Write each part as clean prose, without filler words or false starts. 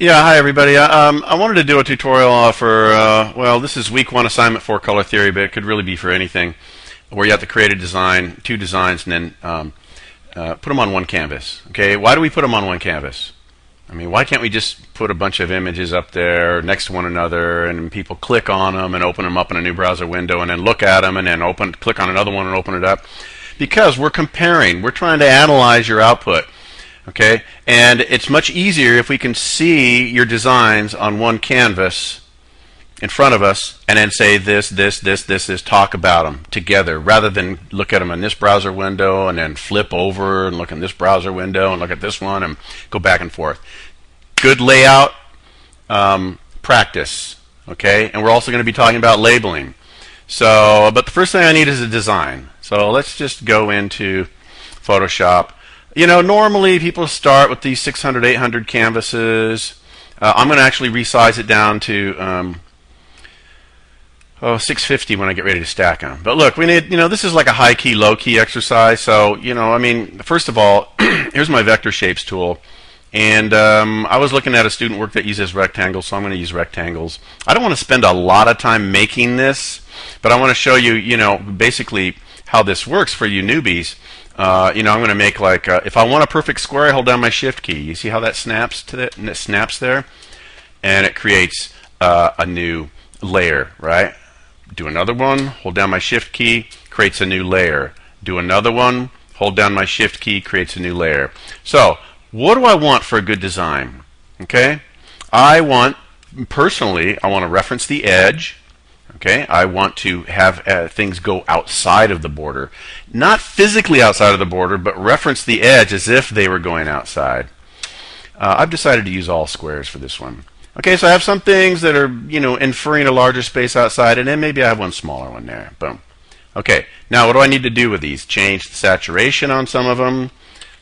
Yeah, hi everybody. I wanted to do a tutorial for, well, this is week one assignment for color theory, but it could really be for anything, where you have to create a design, two designs, and then put them on one canvas. Okay, why do we put them on one canvas? I mean, why can't we just put a bunch of images up there next to one another, and people click on them and open them up in a new browser window, and then look at them, and then click on another one and open it up? Because we're comparing, we're trying to analyze your output. Okay, and it's much easier if we can see your designs on one canvas in front of us and then say this, talk about them together, rather than look at them in this browser window and then flip over and look in this browser window and look at this one and go back and forth. Good layout practice, okay? And we're also going to be talking about labeling. So, but the first thing I need is a design. So let's just go into Photoshop. You know, normally people start with these 600, 800 canvases. I'm going to actually resize it down to 650 when I get ready to stack them. But look, we need, this is like a high key, low key exercise. So, I mean, first of all, here's my vector shapes tool. And I was looking at a student work that uses rectangles, so I'm going to use rectangles. I don't want to spend a lot of time making this, but I want to show you, basically how this works for you newbies. I'm going to make like, if I want a perfect square, I hold down my shift key. You see how that snaps to it, and it snaps there? And it creates a new layer, right? Do another one, hold down my shift key, creates a new layer. Do another one, hold down my shift key, creates a new layer. So, what do I want for a good design? Okay? Personally, I want to reference the edge. Okay, I want to have things go outside of the border. Not physically outside of the border, but reference the edge as if they were going outside. I've decided to use all squares for this one. Okay, so I have some things that are, inferring a larger space outside, and then maybe I have one smaller one there. Boom. Okay, now what do I need to do with these? Change the saturation on some of them.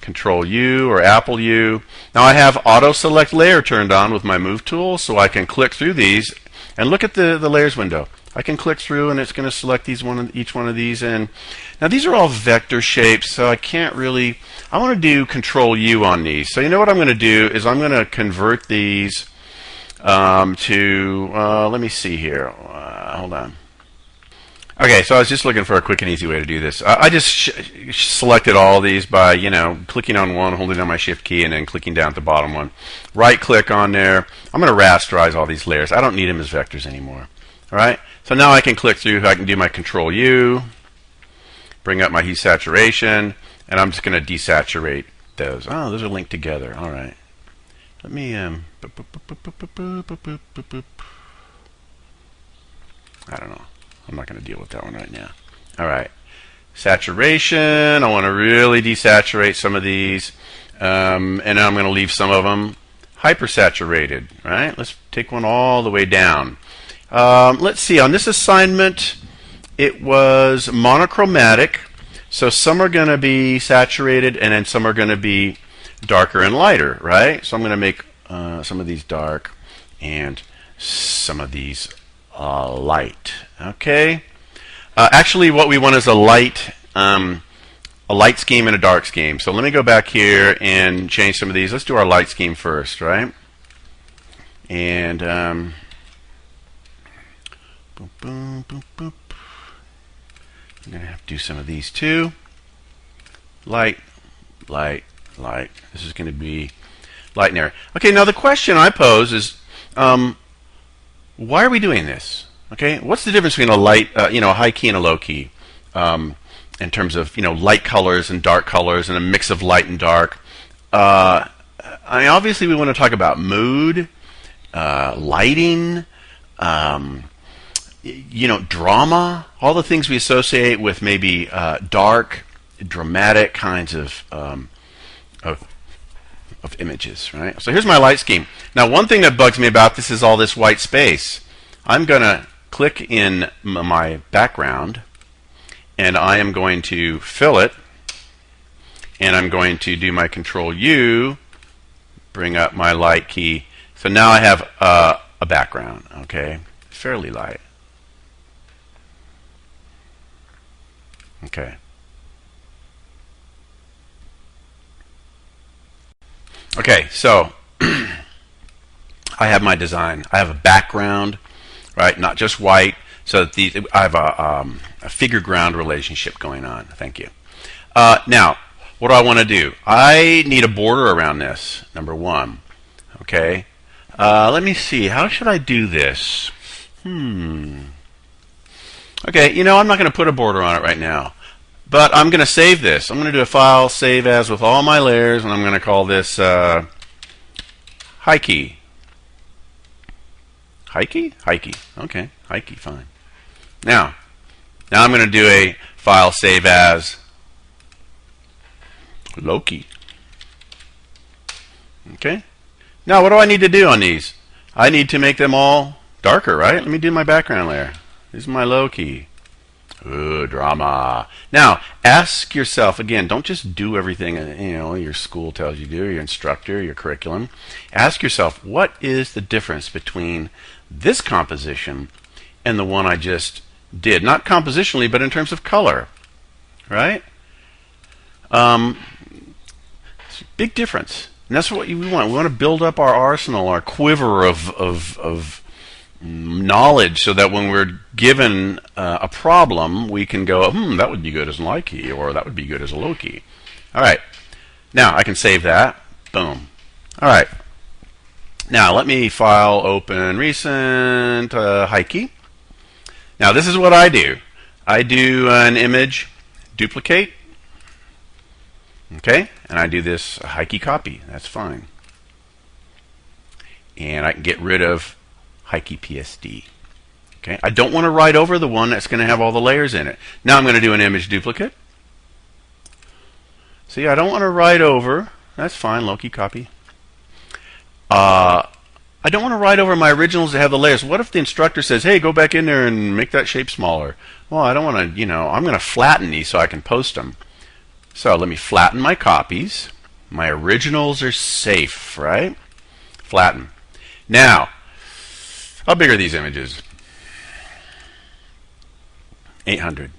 Control U or Apple U. Now I have Auto Select Layer turned on with my Move tool, so I can click through these and look at the layers window. I can click through and it's going to select each one of these. And now these are all vector shapes, so I can't really, I want to do Control U on these. So you know what I'm going to do is I'm going to convert these to, let me see here. Hold on. Okay, so I was just looking for a quick and easy way to do this. I just selected all these by, clicking on one, holding down my shift key, and then clicking down at the bottom one. Right click on there. I'm going to rasterize all these layers. I don't need them as vectors anymore. All right, so now I can click through. I can do my Control U, bring up my hue saturation, and I'm just going to desaturate those. Oh, those are linked together. All right. Let me, I don't know. I'm not going to deal with that one right now. All right. Saturation. I want to really desaturate some of these. And then I'm going to leave some of them hypersaturated. Right? Let's take one all the way down. Let's see. On this assignment, it was monochromatic. So some are going to be saturated, and then some are going to be darker and lighter. Right? So I'm going to make some of these dark and some of these light. Okay. Actually, what we want is a light scheme and a dark scheme. So let me go back here and change some of these. Let's do our light scheme first, right? And boop, boop, boop, boop. I'm gonna have to do some of these too. Light, light, light. This is going to be light and air. Okay. Now the question I pose is, why are we doing this? Okay, what's the difference between a light, a high key and a low key, in terms of light colors and dark colors and a mix of light and dark? Obviously we want to talk about mood, lighting, drama, all the things we associate with maybe dark, dramatic kinds of images, right? So here's my light scheme. Now, one thing that bugs me about this is all this white space. I'm going to click in my background, and I am going to fill it, and I'm going to do my Control U, bring up my light key. So now I have a background, okay, fairly light. Okay. Okay, so I have my design. I have a background, right? Not just white. So that I have a figure ground relationship going on. Thank you. Now, what do I want to do? I need a border around this, number one. Okay. Let me see. How should I do this? Okay, you know, I'm not going to put a border on it right now. But I'm going to save this. I'm going to do a file, save as with all my layers, and I'm going to call this Hikey. Hikey? Hikey. Okay, Hikey, fine. Now I'm going to do a file, save as Loki. Okay. Now what do I need to do on these? I need to make them all darker, right? Let me do my background layer. This is my Loki. Ooh, drama. Now, ask yourself, again, don't just do everything your school tells you to do, your instructor, your curriculum. Ask yourself, what is the difference between this composition and the one I just did? Not compositionally, but in terms of color, right? Big difference. And that's what we want. We want to build up our arsenal, our quiver of knowledge, so that when we're given a problem, we can go, that would be good as a Loki, or that would be good as a Loki. All right. Now, I can save that. Boom. All right. Now, let me file, open, recent, Hikey. Now, this is what I do. I do an image duplicate. Okay, and I do this Hikey copy. That's fine. And I can get rid of Hikey PSD. Okay, I don't want to write over the one that's going to have all the layers in it. Now I'm going to do an image duplicate. See, I don't want to write over. That's fine, Loki copy. I don't want to write over my originals that have the layers. What if the instructor says, hey, go back in there and make that shape smaller? Well, I don't want to, I'm going to flatten these so I can post them. So let me flatten my copies. My originals are safe, right? Flatten. Now, how big are these images? 800.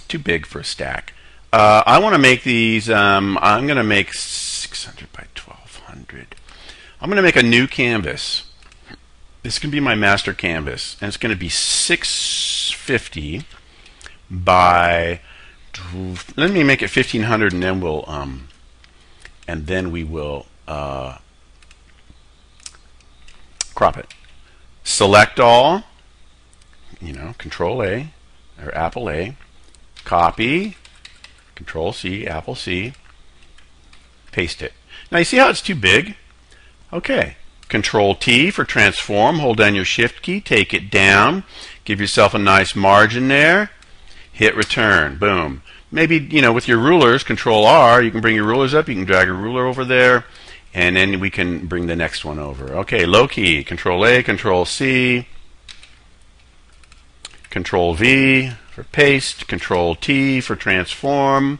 Too big for a stack. I want to make these, I'm going to make 600 by 1200. I'm going to make a new canvas. This can be my master canvas, and it's going to be 650 by, let me make it 1500, and then we will crop it. Select all, Control A, or Apple A, copy, Control C, Apple C, paste it. Now you see how it's too big? Okay, Control T for transform, hold down your Shift key, take it down, give yourself a nice margin there, hit return, boom. Maybe, with your rulers, Control R, you can bring your rulers up, you can drag a ruler over there, and then we can bring the next one over. Okay, Loki, Control A, Control C, Control V for paste, Control T for transform.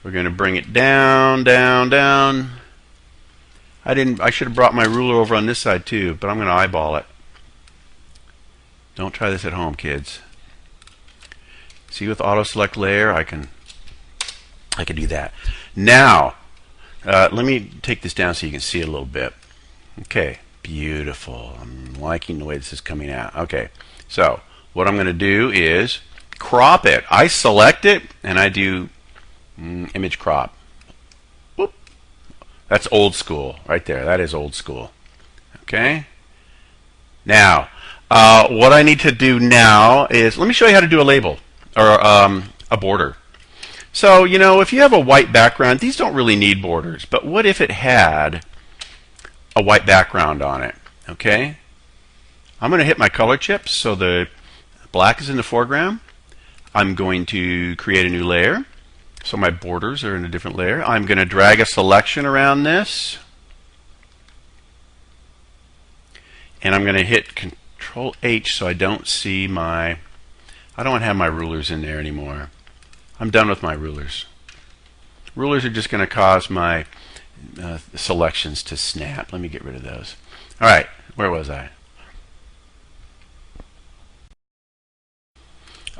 We're going to bring it down, down, down. I should have brought my ruler over on this side too, but I'm going to eyeball it. Don't try this at home, kids. See, with auto select layer, I can do that. Now, let me take this down so you can see it a little bit. Okay, beautiful. I'm liking the way this is coming out. Okay, so what I'm going to do is crop it. I select it and I do image crop. Whoop. That's old school right there. That is old school. Okay. Now, what I need to do now is, let me show you how to do a label or a border. So, if you have a white background, these don't really need borders. But what if it had a white background on it? Okay. I'm going to hit my color chips so the black is in the foreground. I'm going to create a new layer. So my borders are in a different layer. I'm going to drag a selection around this. And I'm going to hit Control H so I don't see I don't want to have my rulers in there anymore. I'm done with my rulers. Rulers are just going to cause my selections to snap. Let me get rid of those. All right, where was I?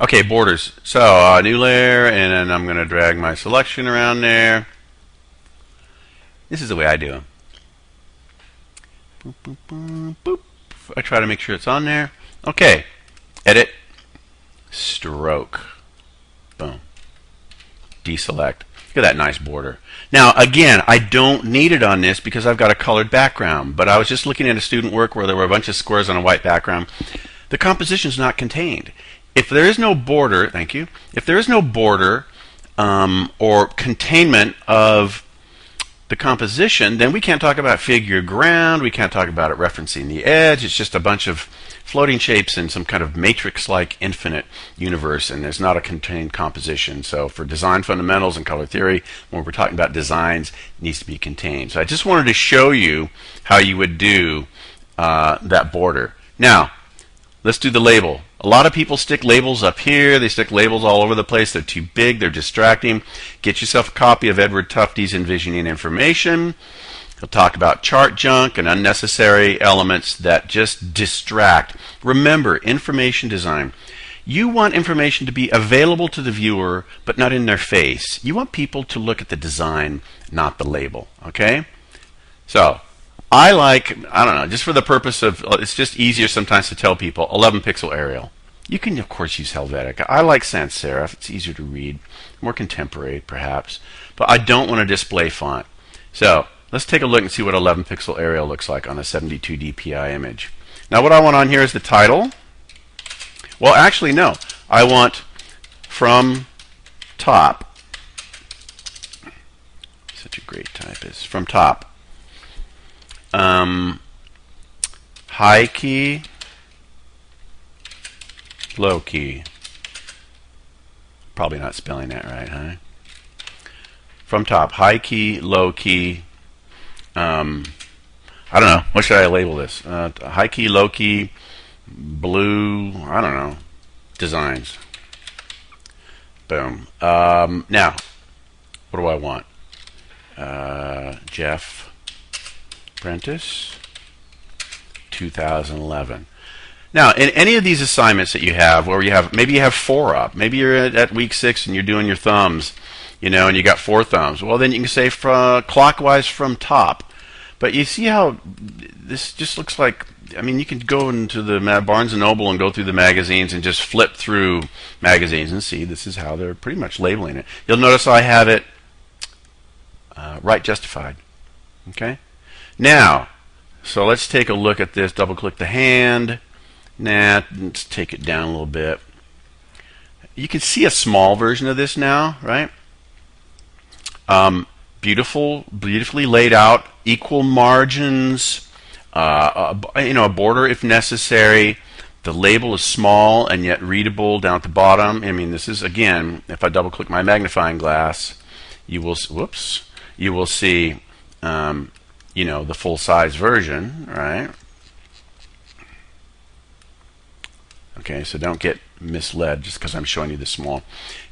Okay, borders. So new layer, and then I'm going to drag my selection around there. This is the way I do them. Boop, boop, boop, boop. I try to make sure it's on there. Okay. Edit. Stroke. Boom. Deselect. Look at that nice border. Now, again, I don't need it on this because I've got a colored background, but I was just looking at a student work where there were a bunch of squares on a white background. The composition is not contained. If there is no border, thank you, if there is no border or containment of the composition, then we can't talk about figure ground, we can't talk about it referencing the edge. It's just a bunch of floating shapes in some kind of matrix-like infinite universe, and there's not a contained composition. So for design fundamentals and color theory, when we're talking about designs, it needs to be contained. So I just wanted to show you how you would do that border. Now, let's do the label. A lot of people stick labels up here. They stick labels all over the place. They're too big. They're distracting. Get yourself a copy of Edward Tufte's Envisioning Information. He'll talk about chart junk and unnecessary elements that just distract. Remember, information design. You want information to be available to the viewer, but not in their face. You want people to look at the design, not the label. Okay? So, I don't know, just for the purpose of, it's just easier sometimes to tell people, 11 pixel Arial. You can, of course, use Helvetica. I like sans serif. It's easier to read, more contemporary, perhaps. But I don't want to display font. So, let's take a look and see what 11 pixel Arial looks like on a 72 dpi image. Now, what I want on here is the title. Well, actually, no. I want from top. Such a great typist. From top. High key, low key. Probably not spelling that right, huh? From top, high key, low key. I don't know. What should I label this? High key, low key, blue. I don't know. Designs. Boom. Now, what do I want? Jeff Prentice, 2011. Now, in any of these assignments that you have, where you have, maybe you have 4 up, maybe you're at week 6 and you're doing your thumbs, you know, and you got 4 thumbs. Well, then you can say clockwise from top. But you see how this just looks like, I mean, you can go into the Barnes & Noble and go through the magazines and just flip through magazines and see this is how they're pretty much labeling it. You'll notice I have it right justified. Okay? Now, so let's take a look at this. Double click the hand. Nah, let's take it down a little bit. You can see a small version of this now, right? Beautifully laid out, equal margins, you know, a border if necessary. The label is small and yet readable down at the bottom. I mean, this is, again, if I double click my magnifying glass, you will, whoops, you will see you know, the full-size version, right? Okay, so don't get misled just because I'm showing you the small.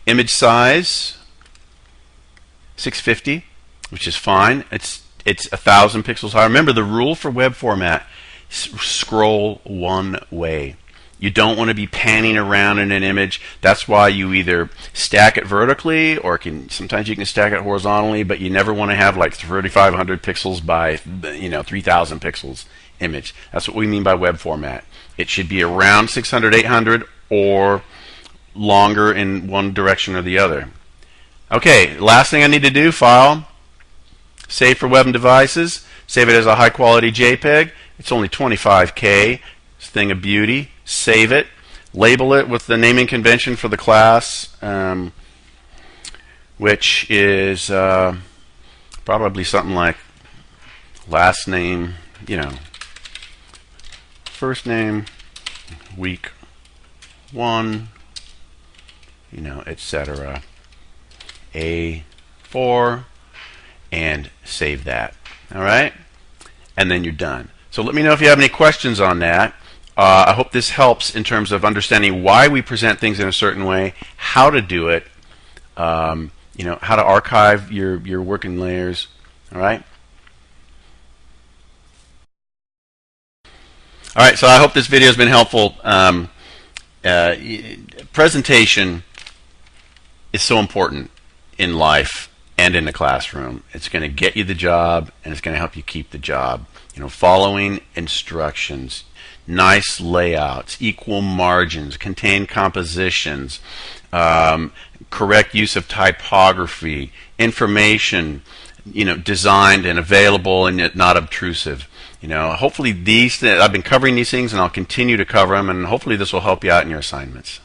Image size, 650, which is fine. It's 1,000 pixels high. Remember, the rule for web format, scroll one way. You don't want to be panning around in an image. That's why you either stack it vertically or sometimes you can stack it horizontally, but you never want to have like 3,500 pixels by 3,000 pixels image. That's what we mean by web format. It should be around 600, 800 or longer in one direction or the other. Okay, last thing I need to do, file, save for web and devices, save it as a high quality JPEG. It's only 25K. It's a thing of beauty. Save it, label it with the naming convention for the class, which is probably something like last name, you know, first name, week 1, you know, etc. A4, and save that. All right, and then you're done. So let me know if you have any questions on that. I hope this helps in terms of understanding why we present things in a certain way, how to do it, you know, how to archive your working layers. All right. All right. So I hope this video has been helpful. Presentation is so important in life, and in the classroom. It's going to get you the job, and it's going to help you keep the job. Following instructions, nice layouts, equal margins, contained compositions, correct use of typography, information, designed and available and yet not obtrusive. Hopefully I've been covering these things, and I'll continue to cover them, and hopefully this will help you out in your assignments.